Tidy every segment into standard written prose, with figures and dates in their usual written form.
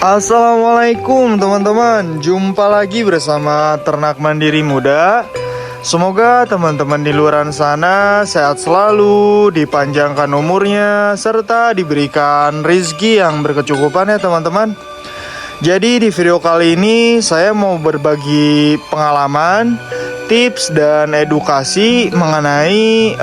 Assalamualaikum teman-teman, jumpa lagi bersama Ternak Mandiri Muda. Semoga teman-teman di luar sana sehat selalu, dipanjangkan umurnya, serta diberikan rezeki yang berkecukupan ya teman-teman. Jadi di video kali ini saya mau berbagi pengalaman, tips, dan edukasi mengenai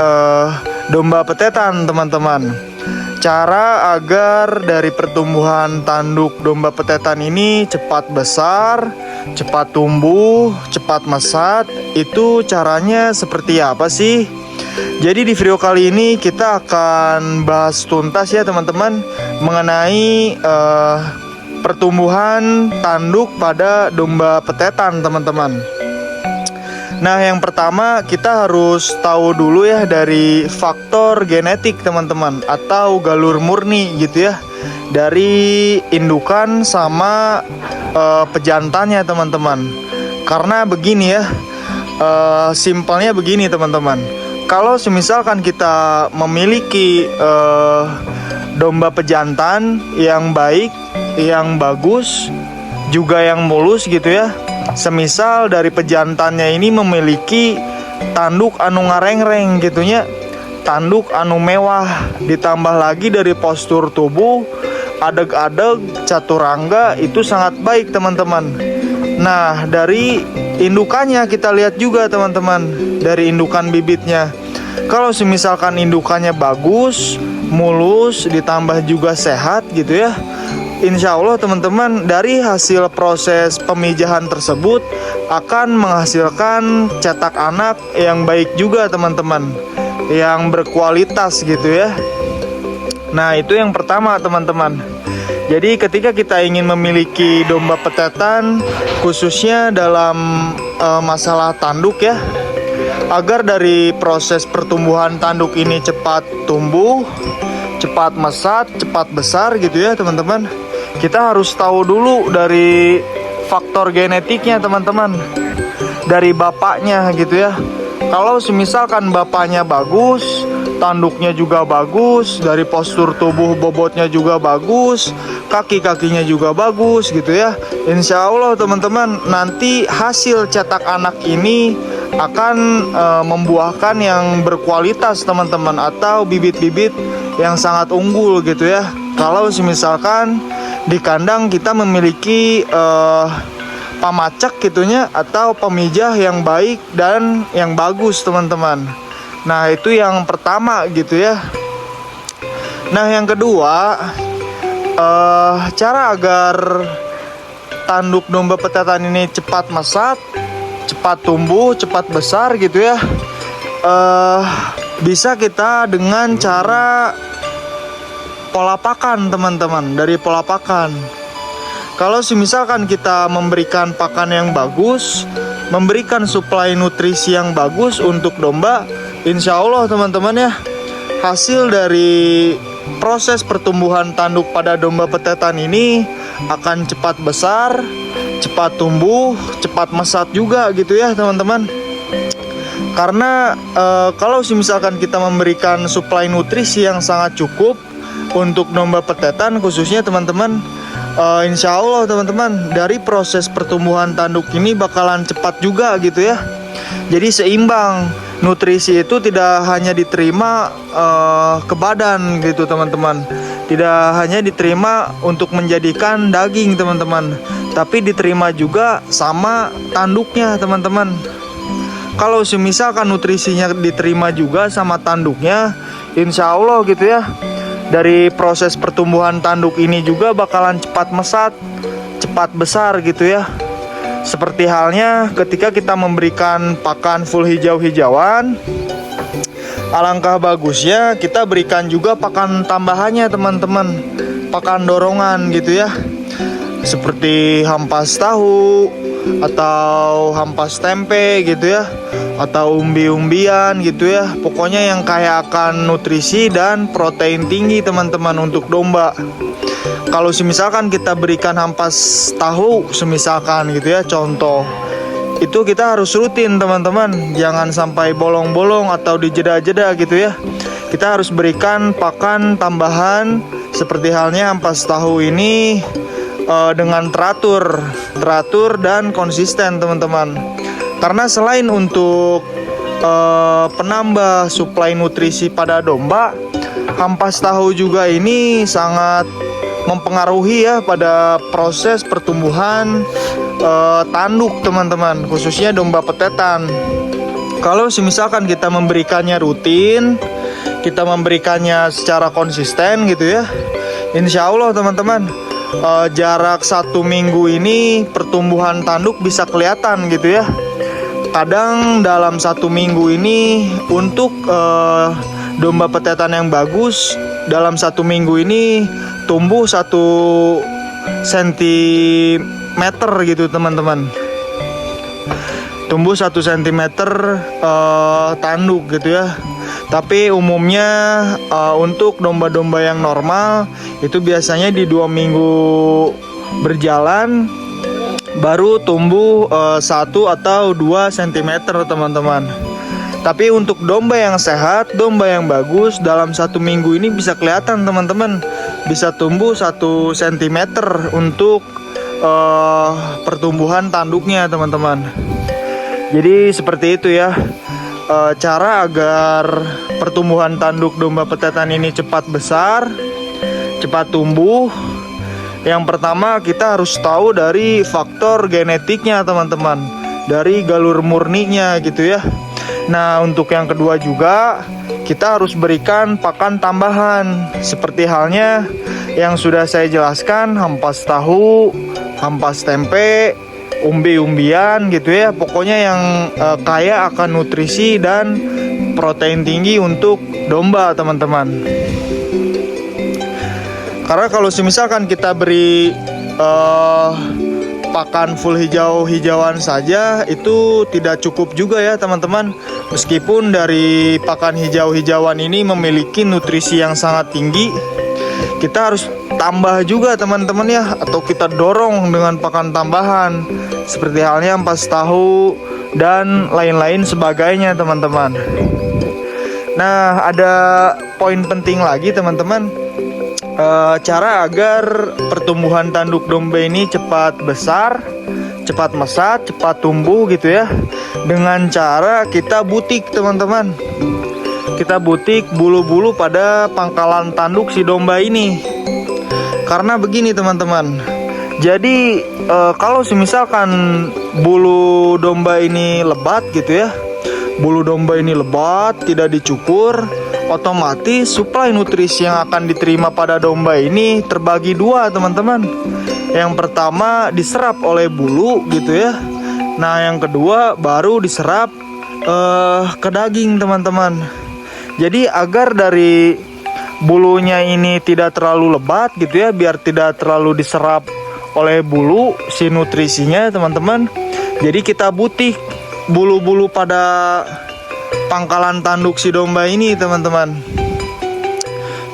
domba petetan teman-teman. Cara agar dari pertumbuhan tanduk domba petetan ini cepat besar, cepat tumbuh, cepat mesat, itu caranya seperti apa sih? Jadi di video kali ini kita akan bahas tuntas ya teman-teman mengenai pertumbuhan tanduk pada domba petetan teman-teman. Nah, yang pertama kita harus tahu dulu ya dari faktor genetik teman-teman, atau galur murni gitu ya, dari indukan sama pejantannya teman-teman. Karena begini ya, simpelnya begini teman-teman. Kalau misalkan kita memiliki domba pejantan yang baik, yang bagus, juga yang mulus gitu ya, semisal dari pejantannya ini memiliki tanduk anu ngareng-reng gitunya, tanduk anu mewah, ditambah lagi dari postur tubuh adeg-adeg, caturangga, itu sangat baik teman-teman. Nah, dari indukannya kita lihat juga teman-teman, dari indukan bibitnya. Kalau misalkan indukannya bagus, mulus, ditambah juga sehat gitu ya, insya Allah teman-teman dari hasil proses pemijahan tersebut akan menghasilkan cetak anak yang baik juga teman-teman, yang berkualitas gitu ya. Nah, itu yang pertama teman-teman. Jadi ketika kita ingin memiliki domba petetan, khususnya dalam masalah tanduk ya, agar dari proses pertumbuhan tanduk ini cepat tumbuh, cepat mesat, cepat besar gitu ya teman-teman, kita harus tahu dulu dari faktor genetiknya teman-teman, dari bapaknya gitu ya. Kalau misalkan bapaknya bagus, tanduknya juga bagus, dari postur tubuh bobotnya juga bagus, kaki-kakinya juga bagus gitu ya, insya Allah teman-teman nanti hasil cetak anak ini akan membuahkan yang berkualitas teman-teman, atau bibit-bibit yang sangat unggul gitu ya. Kalau misalkan di kandang kita memiliki pamacak gitunya, atau pemijah yang baik dan yang bagus teman-teman. Nah, itu yang pertama gitu ya. Nah, yang kedua, cara agar tanduk domba petetan ini cepat mesat, cepat tumbuh, cepat besar gitu ya, bisa kita dengan cara pola pakan teman-teman. Dari pola pakan, kalau misalkan kita memberikan pakan yang bagus, memberikan suplai nutrisi yang bagus untuk domba, insya Allah teman-teman ya, hasil dari proses pertumbuhan tanduk pada domba petetan ini akan cepat besar, cepat tumbuh, cepat mesat juga gitu ya teman-teman. Karena kalau misalkan kita memberikan suplai nutrisi yang sangat cukup untuk domba petetan khususnya teman-teman, insya Allah teman-teman dari proses pertumbuhan tanduk ini bakalan cepat juga gitu ya. Jadi seimbang, nutrisi itu tidak hanya diterima ke badan gitu teman-teman, tidak hanya diterima untuk menjadikan daging teman-teman, tapi diterima juga sama tanduknya teman-teman. Kalau misalkan nutrisinya diterima juga sama tanduknya, insya Allah gitu ya, dari proses pertumbuhan tanduk ini juga bakalan cepat mesat, cepat besar gitu ya. Seperti halnya ketika kita memberikan pakan full hijau-hijauan, alangkah bagusnya kita berikan juga pakan tambahannya teman-teman, pakan dorongan gitu ya, seperti hampas tahu atau hampas tempe gitu ya, atau umbi-umbian gitu ya. Pokoknya yang kaya akan nutrisi dan protein tinggi teman-teman untuk domba. Kalau misalkan kita berikan hampas tahu misalkan gitu ya, contoh, itu kita harus rutin teman-teman, jangan sampai bolong-bolong atau dijeda-jeda gitu ya. Kita harus berikan pakan tambahan seperti halnya ampas tahu ini dengan teratur dan konsisten teman-teman. Karena selain untuk penambah suplai nutrisi pada domba, ampas tahu juga ini sangat mempengaruhi ya pada proses pertumbuhan tanduk teman-teman, khususnya domba petetan. Kalau misalkan kita memberikannya rutin, kita memberikannya secara konsisten gitu ya, insya Allah teman-teman, jarak 1 minggu ini pertumbuhan tanduk bisa kelihatan gitu ya. Kadang dalam 1 minggu ini untuk domba petetan yang bagus, dalam 1 minggu ini tumbuh 1 cm gitu teman-teman, tumbuh 1 cm tanduk gitu ya. Tapi umumnya untuk domba-domba yang normal itu biasanya di 2 minggu berjalan baru tumbuh 1 atau 2 cm teman-teman. Tapi untuk domba yang sehat, domba yang bagus, dalam 1 minggu ini bisa kelihatan teman-teman, bisa tumbuh 1 cm untuk pertumbuhan tanduknya teman-teman. Jadi seperti itu ya, cara agar pertumbuhan tanduk domba petetan ini cepat besar, cepat tumbuh. Yang pertama kita harus tahu dari faktor genetiknya teman-teman, dari galur murninya gitu ya. Nah untuk yang kedua juga kita harus berikan pakan tambahan, seperti halnya yang sudah saya jelaskan, ampas tahu, ampas tempe, umbi-umbian gitu ya. Pokoknya yang kaya akan nutrisi dan protein tinggi untuk domba teman-teman. Karena kalau misalkan kita beri pakan full hijauan saja itu tidak cukup juga ya teman-teman. Meskipun dari pakan hijauan ini memiliki nutrisi yang sangat tinggi, kita harus tambah juga teman-teman ya, atau kita dorong dengan pakan tambahan seperti halnya ampas tahu dan lain-lain sebagainya teman-teman. Nah ada poin penting lagi teman-teman, cara agar pertumbuhan tanduk domba ini cepat besar, cepat mesat, cepat tumbuh gitu ya, dengan cara kita butik teman-teman. Kita butik bulu-bulu pada pangkalan tanduk si domba ini. Karena begini teman-teman, jadi kalau misalkan bulu domba ini lebat gitu ya, bulu domba ini lebat, tidak dicukur, otomatis suplai nutrisi yang akan diterima pada domba ini terbagi 2 teman-teman. Yang pertama diserap oleh bulu gitu ya. Nah yang kedua baru diserap ke daging teman-teman. Jadi agar dari bulunya ini tidak terlalu lebat gitu ya, biar tidak terlalu diserap oleh bulu si nutrisinya teman-teman. Jadi kita butik bulu-bulu pada pangkalan tanduk si domba ini teman-teman.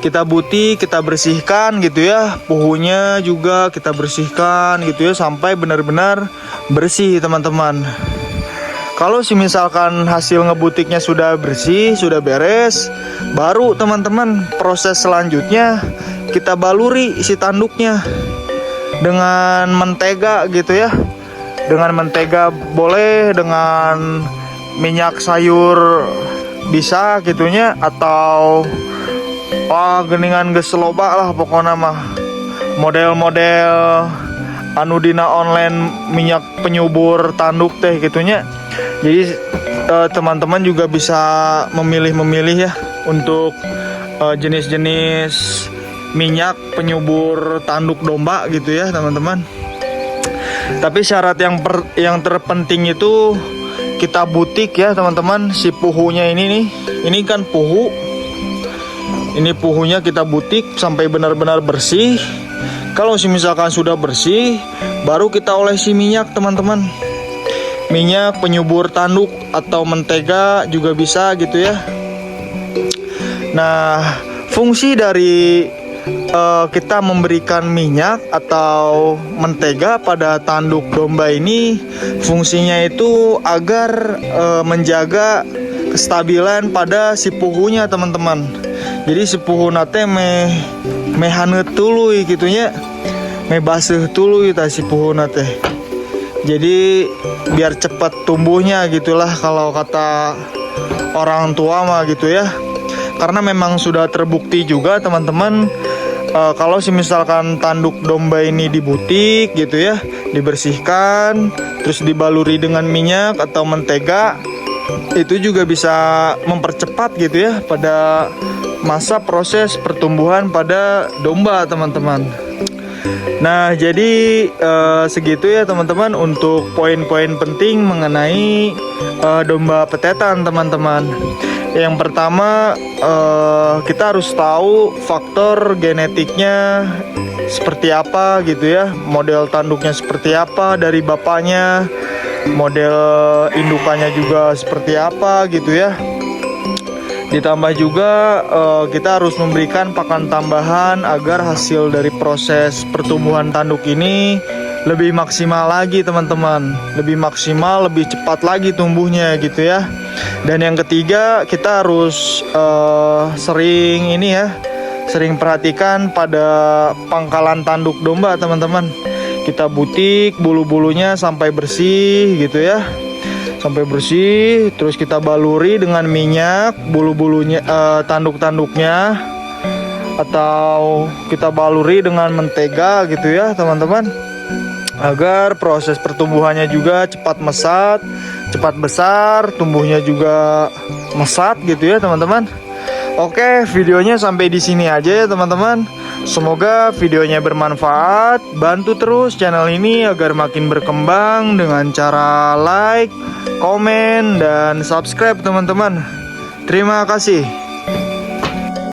Kita butik, kita bersihkan gitu ya, puhunya juga kita bersihkan gitu ya, sampai benar-benar bersih teman-teman. Kalau misalkan hasil ngebutiknya sudah bersih, sudah beres, baru teman-teman proses selanjutnya kita baluri si tanduknya dengan mentega gitu ya. Dengan mentega boleh, dengan minyak sayur bisa gitunya, atau geningan geus loba lah pokoknya mah. Model-model anu dina online minyak penyubur tanduk teh gitunya. Jadi teman-teman juga bisa memilih-memilih ya untuk jenis-jenis minyak penyubur tanduk domba gitu ya teman-teman. Tapi syarat yang terpenting itu kita butik ya teman-teman, si puhunya ini nih. Ini kan puhu. Ini puhunya kita butik sampai benar-benar bersih. Kalau misalkan sudah bersih, baru kita olesi minyak teman-teman. Minyak penyubur tanduk atau mentega juga bisa gitu ya. Nah, fungsi dari kita memberikan minyak atau mentega pada tanduk domba ini, fungsinya itu agar menjaga kestabilan pada si puhunya teman-teman. Jadi si puhu nate mehaneut tuluy gitunya, ngebasuh dulu kita si pohonnya teh. Jadi biar cepat tumbuhnya gitulah kalau kata orang tua mah gitu ya. Karena memang sudah terbukti juga teman-teman, kalau misalkan tanduk domba ini di butik gitu ya, dibersihkan terus dibaluri dengan minyak atau mentega, itu juga bisa mempercepat gitu ya pada masa proses pertumbuhan pada domba teman-teman. Nah jadi segitu ya teman-teman untuk poin-poin penting mengenai domba petetan teman-teman. Yang pertama kita harus tahu faktor genetiknya seperti apa gitu ya, model tanduknya seperti apa dari bapaknya, model indukannya juga seperti apa gitu ya. Ditambah juga kita harus memberikan pakan tambahan agar hasil dari proses pertumbuhan tanduk ini lebih maksimal lagi teman-teman, lebih maksimal, lebih cepat lagi tumbuhnya gitu ya. Dan yang ketiga kita harus sering perhatikan pada pangkalan tanduk domba teman-teman. Kita butik bulu-bulunya sampai bersih gitu ya, sampai bersih, terus kita baluri dengan minyak bulu-bulunya, tanduk-tanduknya, atau kita baluri dengan mentega gitu ya teman-teman, agar proses pertumbuhannya juga cepat mesat, cepat besar, tumbuhnya juga mesat gitu ya teman-teman. Oke, videonya sampai di sini aja ya teman-teman. Semoga videonya bermanfaat. Bantu terus channel ini agar makin berkembang dengan cara like, komen, dan subscribe teman-teman. Terima kasih.